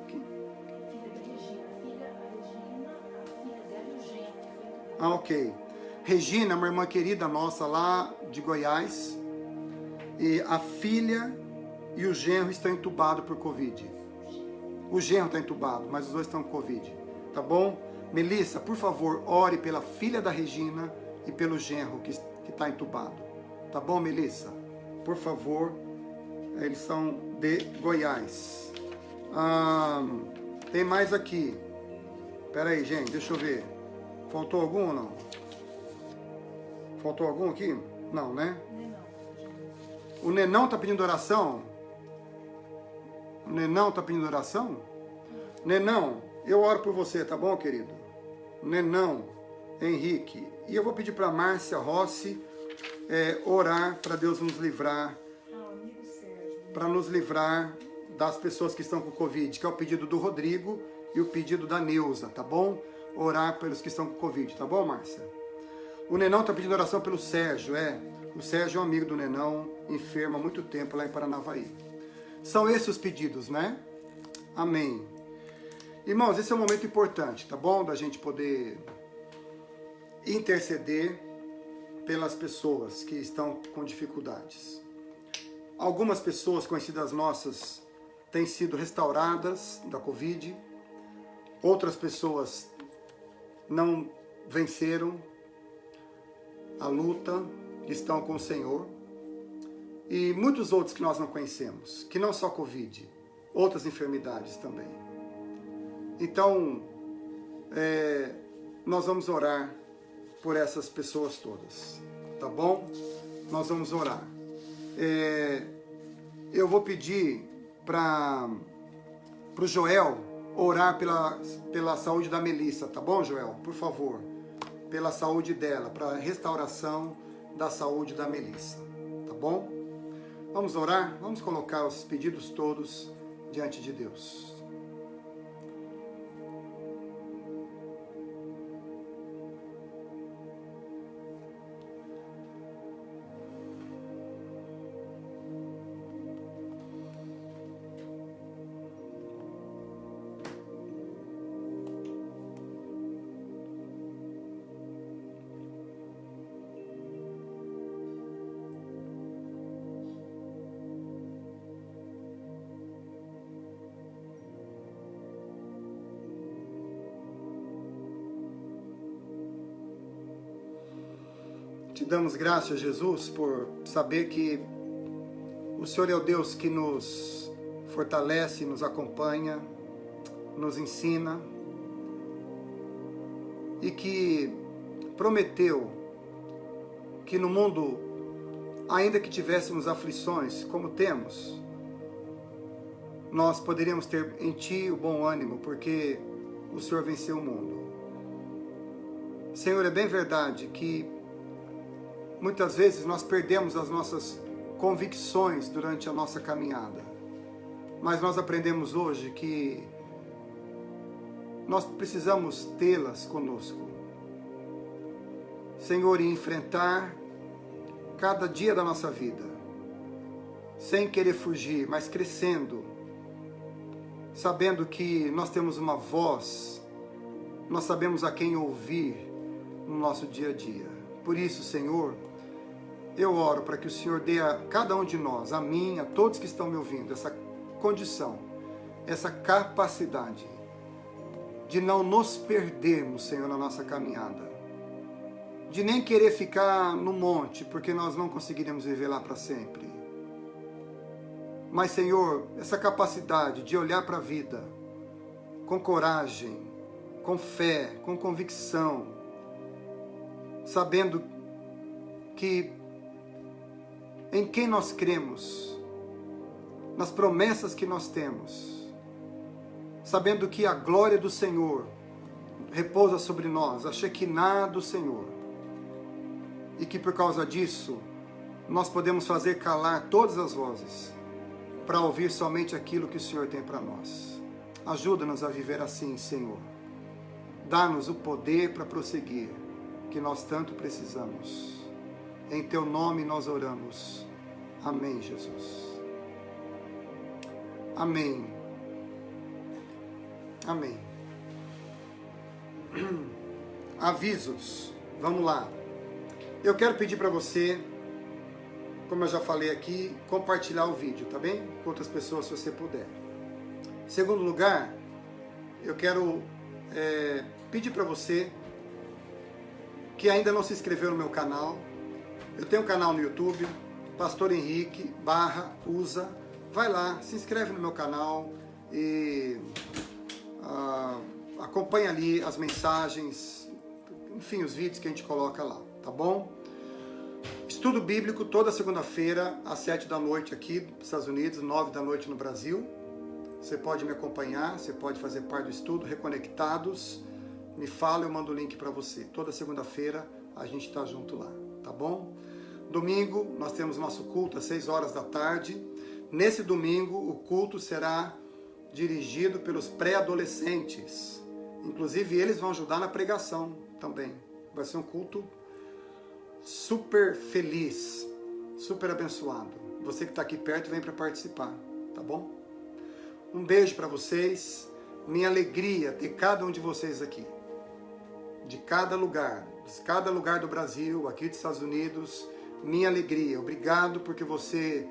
Ok. Regina, uma irmã querida nossa lá de Goiás. E a filha e o genro estão entubados por Covid. O genro está entubado, mas os dois estão com Covid. Tá bom? Melissa, por favor, ore pela filha da Regina e pelo genro que está entubado. Tá bom, Melissa? Por favor. Eles são de Goiás. Tem mais aqui. Pera aí, gente, deixa eu ver. Faltou algum ou não? Faltou algum aqui? Não, né? O Nenão tá pedindo oração? O Nenão tá pedindo oração? Nenão, eu oro por você, tá bom, querido? Nenão, Henrique. E eu vou pedir para Márcia Rossi orar para Deus nos livrar. Para nos livrar das pessoas que estão com Covid, que é o pedido do Rodrigo e o pedido da Neuza, tá bom? Orar pelos que estão com Covid, tá bom, Márcia? O Nenão tá pedindo oração pelo Sérgio, O Sérgio é um amigo do Nenão, enfermo há muito tempo lá em Paranavaí. São esses os pedidos, né? Amém. Irmãos, esse é um momento importante, tá bom? Da gente poder interceder pelas pessoas que estão com dificuldades. Algumas pessoas conhecidas nossas têm sido restauradas da Covid. Outras pessoas não venceram a luta, estão com o Senhor. E muitos outros que nós não conhecemos, que não só Covid, outras enfermidades também. Então, nós vamos orar por essas pessoas todas, tá bom? Nós vamos orar. Eu vou pedir para o Joel orar pela saúde da Melissa, tá bom, Joel? Por favor, pela saúde dela, para a restauração da saúde da Melissa, tá bom? Vamos orar? Vamos colocar os pedidos todos diante de Deus. Te damos graças, Jesus, por saber que o Senhor é o Deus que nos fortalece, nos acompanha, nos ensina e que prometeu que no mundo ainda que tivéssemos aflições, como temos, nós poderíamos ter em Ti o bom ânimo, porque o Senhor venceu o mundo. Senhor, é bem verdade que muitas vezes nós perdemos as nossas convicções durante a nossa caminhada, mas nós aprendemos hoje que nós precisamos tê-las conosco. Senhor, e enfrentar cada dia da nossa vida, sem querer fugir, mas crescendo, sabendo que nós temos uma voz, nós sabemos a quem ouvir no nosso dia a dia. Por isso, Senhor, eu oro para que o Senhor dê a cada um de nós, a mim, a todos que estão me ouvindo, essa condição, essa capacidade de não nos perdermos, Senhor, na nossa caminhada. De nem querer ficar no monte, porque nós não conseguiremos viver lá para sempre. Mas, Senhor, essa capacidade de olhar para a vida com coragem, com fé, com convicção, sabendo que em quem nós cremos, nas promessas que nós temos, sabendo que a glória do Senhor repousa sobre nós, a Shekinah do Senhor, e que por causa disso nós podemos fazer calar todas as vozes para ouvir somente aquilo que o Senhor tem para nós. Ajuda-nos a viver assim, Senhor. Dá-nos o poder para prosseguir, que nós tanto precisamos. Em Teu nome nós oramos. Amém, Jesus. Amém. Amém. Avisos. Vamos lá. Eu quero pedir para você, como eu já falei aqui, compartilhar o vídeo, tá bem? Com outras pessoas, se você puder. Em segundo lugar, eu quero pedir para você que ainda não se inscreveu no meu canal. Eu tenho um canal no YouTube, Pastor Henrique /usa. Vai lá, se inscreve no meu canal e acompanha ali as mensagens, enfim, os vídeos que a gente coloca lá, tá bom? Estudo bíblico toda segunda-feira às 7 da noite aqui nos Estados Unidos, 9 da noite no Brasil. Você pode me acompanhar, você pode fazer parte do estudo, Reconectados. Me fala, eu mando o link para você. Toda segunda-feira a gente está junto lá, tá bom? Domingo nós temos nosso culto às 6 horas da tarde. Nesse domingo o culto será dirigido pelos pré-adolescentes. Inclusive eles vão ajudar na pregação também. Vai ser um culto super feliz, super abençoado. Você que está aqui perto vem para participar, tá bom? Um beijo para vocês. Minha alegria ter cada um de vocês aqui, de cada lugar do Brasil, aqui dos Estados Unidos. Minha alegria. Obrigado porque você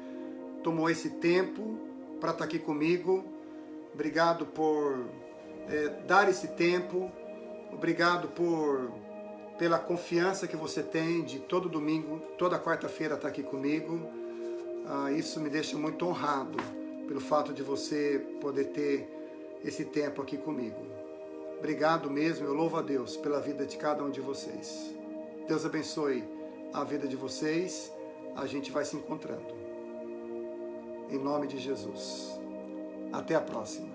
tomou esse tempo para estar aqui comigo. Obrigado por dar esse tempo. Obrigado pela confiança que você tem de todo domingo, toda quarta-feira estar aqui comigo. Isso me deixa muito honrado pelo fato de você poder ter esse tempo aqui comigo. Obrigado mesmo, eu louvo a Deus pela vida de cada um de vocês. Deus abençoe a vida de vocês. A gente vai se encontrando. Em nome de Jesus. Até a próxima.